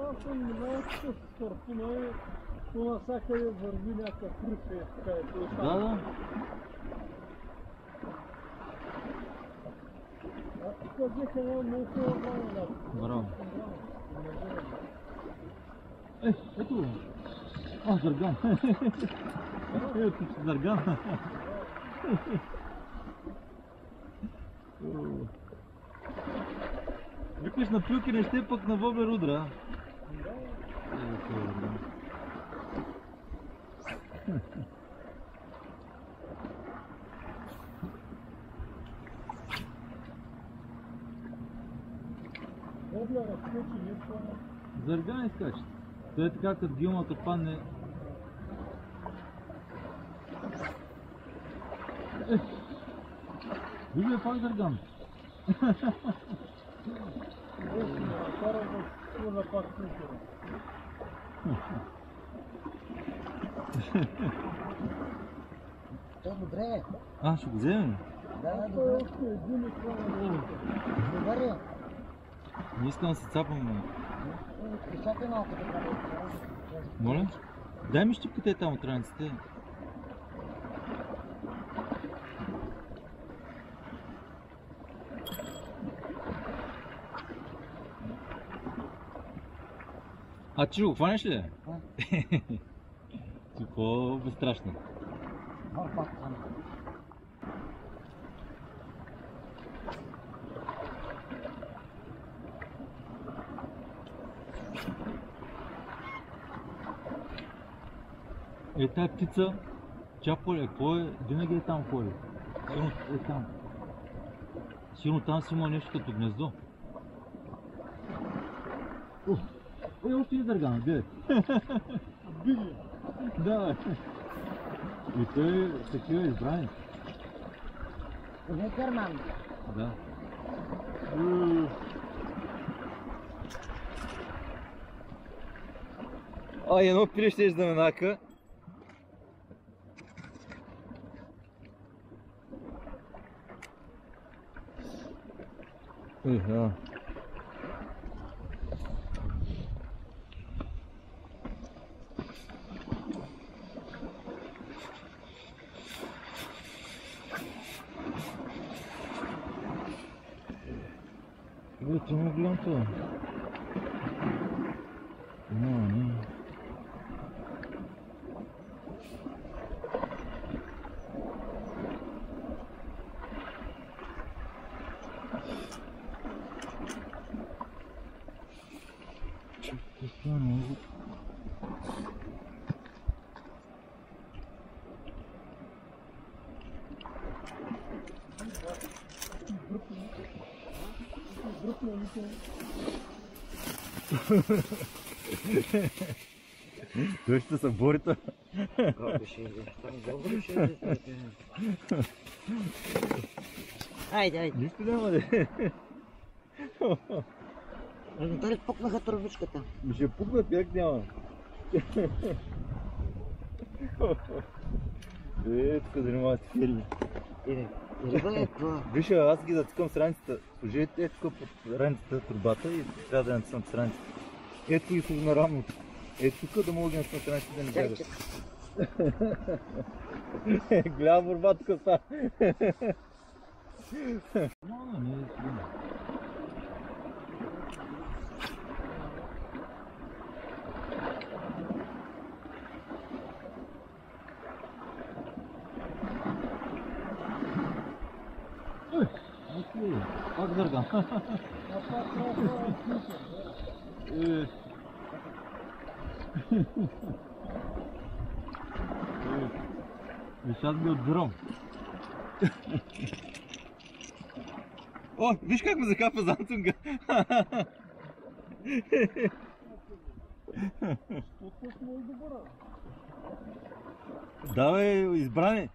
аз съм малко сърпуна и навсякъде върви някакъв пръв където е. Да. Тук взеха много хубаво време, да. Браво. Ето. Зарган. Ето, зарган. Викаш на плюки не ще, пък на воблер удра. Воблера скочи, не това. Зарган изкача. Той е така, като гилмата падне. Вижда пак зарган. Добре. Ще го вземем? Да, добре. Добре. Не искам да се цапам. Чакай малко така. Моля? Дай ми щипката там от раниците. Ти го хванеш ли? Ти по-безстрашно. Тая птица, тя поле, винаги е там поле. Сигурно е там. Сигурно там си има нещо като гнездо. Още е зарган, бе. Биги. Да. И той такива избрани. Не карман. Да. Едно пиле ще да нака. Ето му гледам това. Не. Той ще се бори това. Айде. Нищо няма де. Дали пукнаха турбичката? Ще пукнат, как няма. Тук занимават се фирми. Риба е това. Виж, аз ги затикам с раницата. Служите тук под раницата турбата и трябва да натисам с раницата. Ето и на рамото. Ето тук да мога да натисам с раницата да не бягаш. Гледа борба тук са. Не е сигурно. Пак зарган. Сейчас ми отбирам. Виж как ме закапа за Антунга. Да бе, избране.